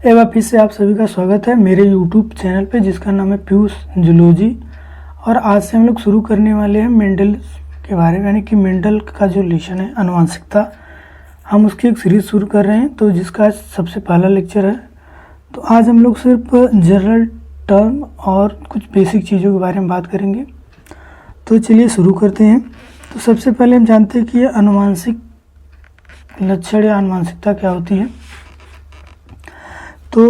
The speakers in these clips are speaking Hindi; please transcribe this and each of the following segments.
एक बार फिर से आप सभी का स्वागत है मेरे YouTube चैनल पे जिसका नाम है पीयूष जूलॉजी। और आज से हम लोग शुरू करने वाले हैं मेंडल के बारे में, यानी कि मेंडल का जो लेसन है आनुवंशिकता, हम उसकी एक सीरीज़ शुरू कर रहे हैं। तो जिसका आज सबसे पहला लेक्चर है। तो आज हम लोग सिर्फ जनरल टर्म और कुछ बेसिक चीज़ों के बारे में बात करेंगे। तो चलिए शुरू करते हैं। तो सबसे पहले हम जानते हैं कि आनुवंशिक लक्षण या आनुवंशिकता क्या होती है। तो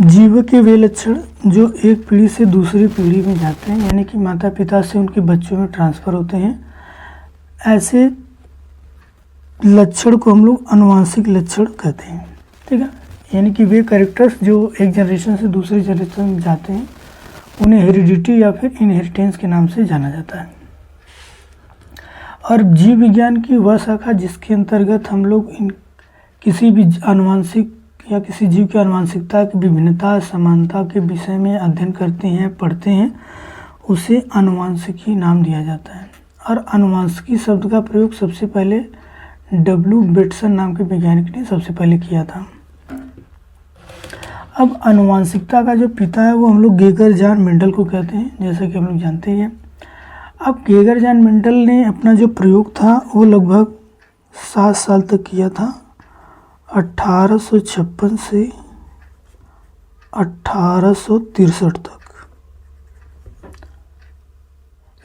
जीव के वे लक्षण जो एक पीढ़ी से दूसरी पीढ़ी में जाते हैं, यानी कि माता पिता से उनके बच्चों में ट्रांसफ़र होते हैं, ऐसे लक्षण को हम लोग आनुवंशिक लक्षण कहते हैं। ठीक है, यानी कि वे कैरेक्टर्स जो एक जनरेशन से दूसरी जनरेशन में जाते हैं उन्हें हेरिडिटी या फिर इनहेरिटेंस के नाम से जाना जाता है। और जीव विज्ञान की वह शाखा जिसके अंतर्गत हम लोग किसी भी आनुवंशिक या किसी जीव की आनुवंशिकता की विभिन्नता समानता के विषय में अध्ययन करते हैं, पढ़ते हैं, उसे आनुवंशिकी नाम दिया जाता है। और आनुवंशिकी शब्द का प्रयोग सबसे पहले डब्ल्यू बेटसन नाम के वैज्ञानिक ने सबसे पहले किया था। अब आनुवंशिकता का जो पिता है वो हम लोग गेगर जॉन मेंडल को कहते हैं, जैसा कि हम लोग जानते हैं। अब गेगर जॉन मेंडल ने अपना जो प्रयोग था वो लगभग 7 साल तक किया था, 1856 से 1863 तक।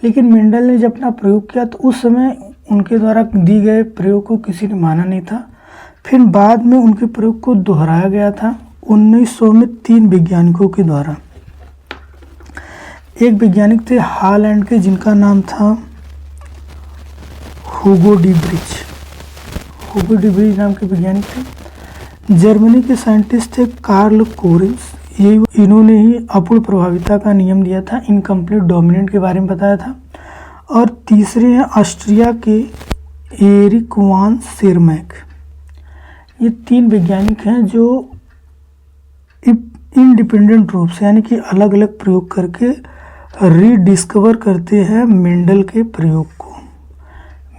लेकिन मेंडल ने जब अपना प्रयोग किया तो उस समय उनके द्वारा दी गए प्रयोग को किसी ने माना नहीं था। फिर बाद में उनके प्रयोग को दोहराया गया था 1900 में 3 वैज्ञानिकों के द्वारा। एक वैज्ञानिक थे हॉलैंड के जिनका नाम था हुगो डी ब्रिज। हुगो डी ब्रिज नाम के वैज्ञानिक थे। जर्मनी के साइंटिस्ट थे कार्ल कोरिन्स। इन्होंने ही अपूर्ण प्रभाविता का नियम दिया था, इनकम्प्लीट डोमिनेंट के बारे में बताया था। और तीसरे हैं ऑस्ट्रिया के एरिक वान शेरमैक। ये 3 वैज्ञानिक हैं जो इंडिपेंडेंट रूप से, यानी कि अलग अलग प्रयोग करके रीडिस्कवर करते हैं मेंडल के प्रयोग को।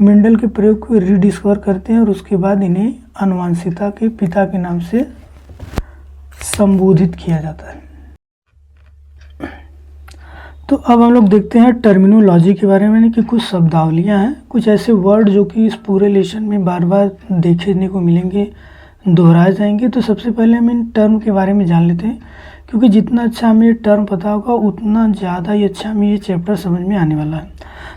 मेंडल के प्रयोग को रीडिस्कवर करते हैं और उसके बाद इन्हें आनुवंशिकता के पिता के नाम से संबोधित किया जाता है। तो अब हम लोग देखते हैं टर्मिनोलॉजी के बारे में, कि कुछ शब्दावलियां हैं, कुछ ऐसे वर्ड जो कि इस पूरे लेसन में बार बार देखने को मिलेंगे, दोहराए जाएंगे। तो सबसे पहले हम इन टर्म के बारे में जान लेते हैं, क्योंकि जितना अच्छा हमें ये टर्म पता होगा उतना ज़्यादा ही अच्छा हमें ये चैप्टर समझ में आने वाला है।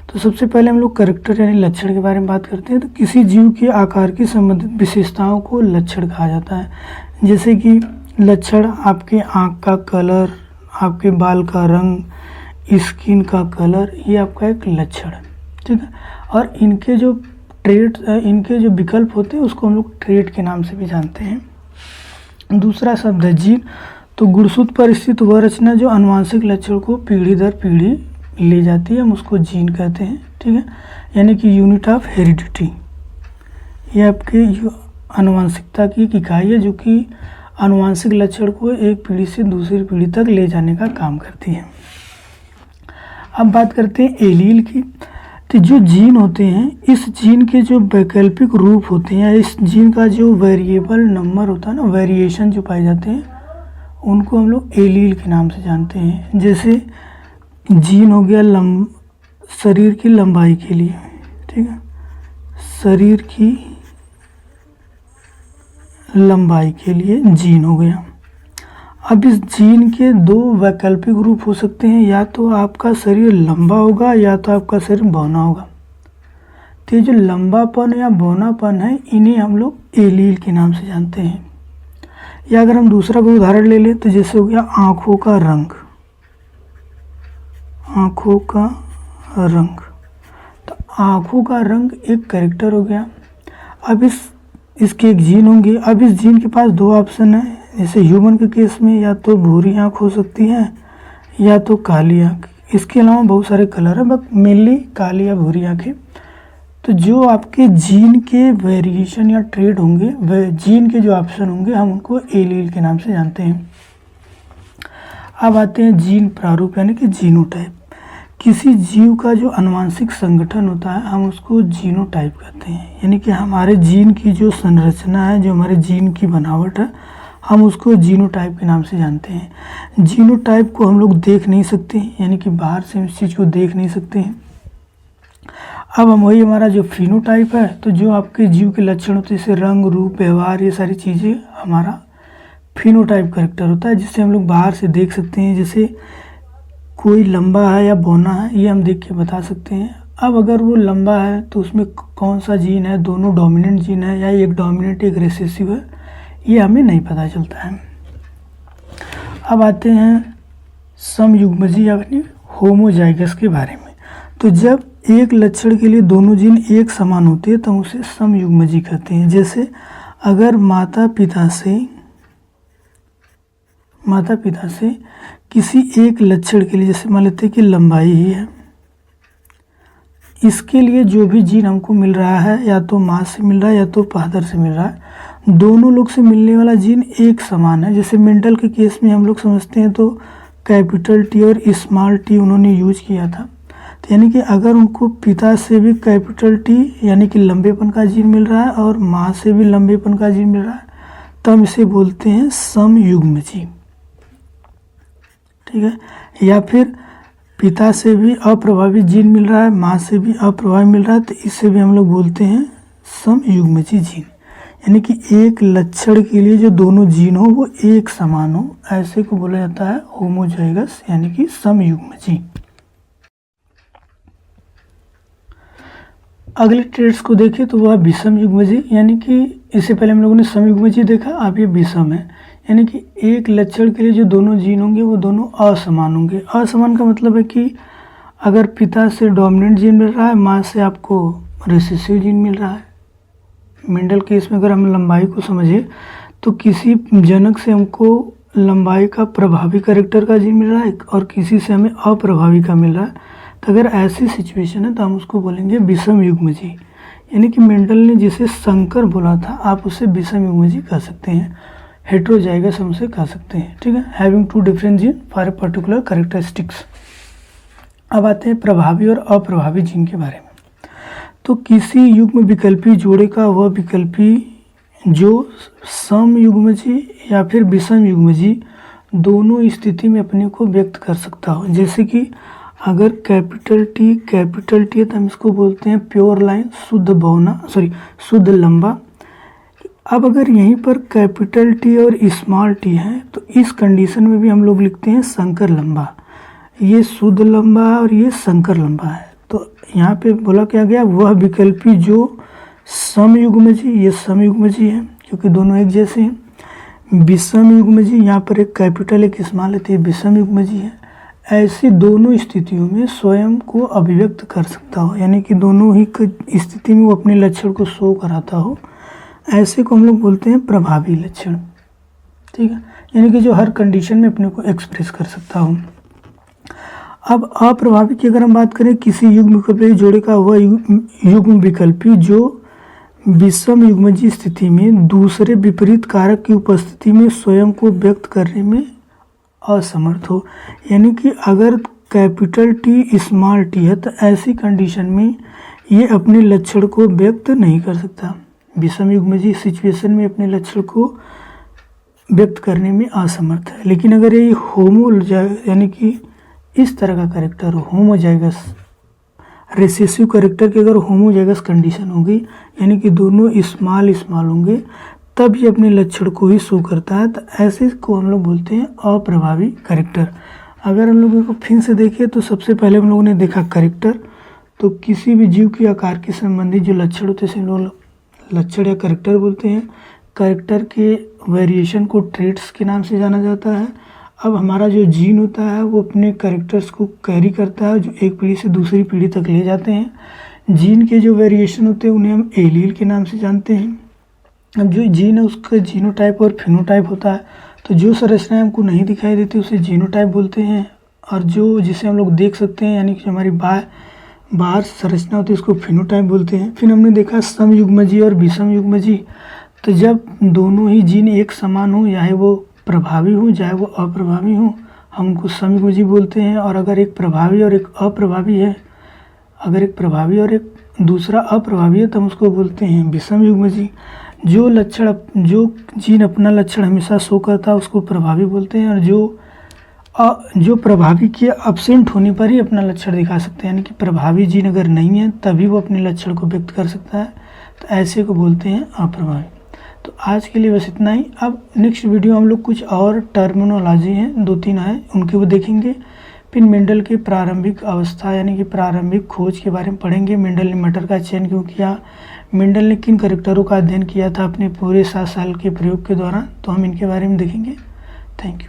तो सबसे पहले हम लोग कैरेक्टर यानी लक्षण के बारे में बात करते हैं। तो किसी जीव के आकार की संबंधित विशेषताओं को लक्षण कहा जाता है। जैसे कि लक्षण आपके आँख का कलर, आपके बाल का रंग, स्किन का कलर, ये आपका एक लक्षण है। ठीक है, और इनके जो ट्रेट, इनके जो विकल्प होते हैं उसको हम लोग ट्रेट के नाम से भी जानते हैं। दूसरा शब्द है जीन। तो गुणसूत्र पर स्थित वह रचना जो आनुवंशिक लक्षण को पीढ़ी दर पीढ़ी ले जाती है, हम उसको जीन कहते हैं। ठीक है, यानी कि यूनिट ऑफ हेरिडिटी। ये आपके आनुवंशिकता की एक इकाई है जो कि आनुवंशिक लक्षण को एक पीढ़ी से दूसरी पीढ़ी तक ले जाने का काम करती है। अब बात करते हैं एलील की। तो जो जीन होते हैं, इस जीन के जो वैकल्पिक रूप होते हैं, इस जीन का जो वेरिएबल नंबर होता है ना, वेरिएशन जो पाए जाते हैं, उनको हम लोग एलील के नाम से जानते हैं। जैसे जीन हो गया शरीर की लंबाई के लिए, ठीक है, शरीर की लंबाई के लिए जीन हो गया। अब इस जीन के 2 वैकल्पिक रूप हो सकते हैं, या तो आपका शरीर लंबा होगा या तो आपका शरीर बौना होगा। तो ये जो लंबापन या बौनापन है, इन्हें हम लोग एलील के नाम से जानते हैं। या अगर हम दूसरा कोई उदाहरण ले लें तो जैसे हो गया आँखों का रंग। आँखों का रंग, तो आँखों का रंग एक कैरेक्टर हो गया। अब इसके एक जीन होंगे। अब इस जीन के पास 2 ऑप्शन है। जैसे ह्यूमन के केस में या तो भूरी आँख हो सकती है या तो काली आँख। इसके अलावा बहुत सारे कलर हैं, बट मेनली काली या भूरी आँखें। तो जो आपके जीन के वेरिएशन या ट्रेड होंगे, वे जीन के जो ऑप्शन होंगे, हम उनको एलील के नाम से जानते हैं। अब आते हैं जीन प्रारूप, यानी कि जीनोटाइप। किसी जीव का जो आनुवंशिक संगठन होता है हम उसको जीनोटाइप कहते हैं। यानी कि हमारे जीन की जो संरचना है, जो हमारे जीन की बनावट है, हम उसको जीनोटाइप के नाम से जानते हैं। जीनोटाइप को हम लोग देख नहीं सकते, यानी कि बाहर से इस चीज़ को देख नहीं सकते हैं। अब हम वही हमारा जो फिनोटाइप है, तो जो आपके जीव के लक्षण होते हैं, जैसे रंग, रूप, व्यवहार, ये सारी चीज़ें हमारा फिनोटाइप कैरेक्टर होता है, जिससे हम लोग बाहर से देख सकते हैं। जैसे कोई लंबा है या बौना है, ये हम देख के बता सकते हैं। अब अगर वो लंबा है तो उसमें कौन सा जीन है, दोनों डोमिनेंट जीन है या एक डोमिनेंट एक रिसेसिव है, ये हमें नहीं पता चलता है। अब आते हैं समयुग्मजी यानी होमोजाइगस के बारे में। तो जब एक लक्षण के लिए दोनों जीन एक समान होते हैं तो हम उसे समयुग्मजी कहते हैं। जैसे अगर माता पिता से किसी एक लक्षण के लिए, जैसे मान लेते हैं कि लंबाई ही है, इसके लिए जो भी जीन हमको मिल रहा है, या तो माँ से मिल रहा है या तो फादर से मिल रहा है, दोनों लोग से मिलने वाला जीन एक समान है। जैसे मेंटल के केस में हम लोग समझते हैं तो कैपिटल टी और स्मॉल टी उन्होंने यूज किया था। तो यानी कि अगर उनको पिता से भी कैपिटल टी यानी कि लंबेपन का जीन मिल रहा है और माँ से भी लंबेपन का जीन मिल रहा है, तो हम इसे बोलते हैं समयुग्मजी। ठीक है। या फिर पिता से भी अप्रभावी जीन मिल रहा है, माँ से भी अप्रभावी मिल रहा है, तो इसे भी हम लोग बोलते हैं समयुग्मजी जीन। यानी कि एक लक्षण के लिए जो दोनों जीन हो वो एक समान हो, ऐसे को बोला जाता है होमोजाइगस यानी कि समयुग्मजी। अगले ट्रेड्स को देखें तो वह विषम युग्मजी, यानी कि इससे पहले हम लोगों ने समयुग्मजी देखा, अब ये विषम है। यानी कि एक लक्षण के लिए जो दोनों जीन होंगे वो दोनों असमान होंगे। असमान का मतलब है कि अगर पिता से डोमिनेंट जीन मिल रहा है, माँ से आपको रिसेसिव जीन मिल रहा है। मेंडल केस में अगर हम लंबाई को समझे तो किसी जनक से हमको लंबाई का प्रभावी कैरेक्टर का जीन मिल रहा है और किसी से हमें अप्रभावी का मिल रहा है। तो अगर ऐसी सिचुएशन है तो हम उसको बोलेंगे विषम युग्मजी। यानी कि मेंडल ने जिसे संकर बोला था, आप उसे विषम युग्मजी कह सकते हैं। हेट्रोजाइगस हम उसे कह सकते हैं। ठीक है, having two different gene for a particular characteristics. अब आते हैं प्रभावी और अप्रभावी जीन के बारे में। तो किसी युग्म विकल्पी जोड़े का वह विकल्पी जो समयुग्मजी या फिर विषम युग्मजी दोनों स्थिति में अपने को व्यक्त कर सकता हो। जैसे कि अगर कैपिटल टी है तो हम इसको बोलते हैं प्योर लाइन, शुद्ध लंबा। अब अगर यहीं पर कैपिटल टी और स्मॉल टी है तो इस कंडीशन में भी हम लोग लिखते हैं संकर लंबा। ये शुद्ध लंबा है और ये संकर लंबा है। तो यहाँ पे बोला क्या गया, वह विकल्पी जो समयुग्मजी, ये समयुग्मजी है क्योंकि दोनों एक जैसे हैं। विषम युग्मजी, यहाँ पर एक कैपिटल एक स्मॉल है तो ये विषम युग्मजी है। ऐसी दोनों स्थितियों में स्वयं को अभिव्यक्त कर सकता हो, यानी कि दोनों ही स्थिति में वो अपने लक्षण को शो कराता हो, ऐसे को हम लोग बोलते हैं प्रभावी लक्षण। ठीक है, यानी कि जो हर कंडीशन में अपने को एक्सप्रेस कर सकता हो। अब अप्रभावी की अगर हम बात करें, किसी युग्म विकल्पी जोड़े का वह युग्म विकल्पी जो विषम युग्मजी स्थिति में दूसरे विपरीत कारक की उपस्थिति में स्वयं को व्यक्त करने में असमर्थ हो। यानी कि अगर कैपिटल टी स्मॉल टी है तो ऐसी कंडीशन में ये अपने लक्षण को व्यक्त नहीं कर सकता। विषम युग्मजी सिचुएशन में अपने लक्षण को व्यक्त करने में असमर्थ है। लेकिन अगर ये यानी कि इस तरह का कैरेक्टर हो, होमोजाइगस रिसेसिव कैरेक्टर की अगर होमोजाइगस कंडीशन होगी, यानी कि दोनों स्मॉल होंगे, तब ये अपने लक्षण को ही शो करता है। तो ऐसे को हम लोग बोलते हैं अप्रभावी कैरेक्टर। अगर हम लोगों को फिर से देखें तो सबसे पहले हम लोगों ने देखा कैरेक्टर, तो किसी भी जीव के आकार के संबंधित जो लक्षण होते हैं हम लोग लक्षण या कैरेक्टर बोलते हैं। कैरेक्टर के वेरिएशन को ट्रेट्स के नाम से जाना जाता है। अब हमारा जो जीन होता है वो अपने कैरेक्टर्स को कैरी करता है, जो एक पीढ़ी से दूसरी पीढ़ी तक ले जाते हैं। जीन के जो वेरिएशन होते हैं उन्हें हम एलील के नाम से जानते हैं। अब जो जीन है उसका जीनोटाइप और फिनोटाइप होता है, तो जो संरचनाएं हमको नहीं दिखाई देती उसे जीनोटाइप बोलते हैं, और जो जिसे हम लोग देख सकते हैं यानी कि हमारी बाहर संरचना होती है उसको फिनोटाइप बोलते हैं। फिर हमने देखा समयुग्मजी और विषम युग्मजी। तो जब दोनों ही जीन एक समान हो, चाहे वो प्रभावी हो चाहे वो अप्रभावी हो, हम उनको समयुग्मजी बोलते हैं। और अगर एक प्रभावी और एक अप्रभावी है, अगर एक प्रभावी और एक दूसरा अप्रभावी है तो हम उसको बोलते हैं विषम युग्मजी। जो जीन अपना लक्षण हमेशा शो करता है उसको प्रभावी बोलते हैं, और जो प्रभावी के अब्सेंट होने पर ही अपना लक्षण दिखा सकते हैं, यानी कि प्रभावी जीन अगर नहीं है तभी वो अपने लक्षण को व्यक्त कर सकता है, तो ऐसे को बोलते हैं अप्रभावी। तो आज के लिए बस इतना ही। अब नेक्स्ट वीडियो हम लोग कुछ और टर्मिनोलॉजी हैं 2-3 हैं उनके वो देखेंगे। फिर मेंडल की प्रारंभिक अवस्था यानी कि प्रारंभिक खोज के बारे में पढ़ेंगे। मेंडल ने मटर का चयन क्यों किया, मेंडल ने किन करैक्टरों का अध्ययन किया था अपने पूरे 7 साल के प्रयोग के दौरान, तो हम इनके बारे में देखेंगे। Thank you.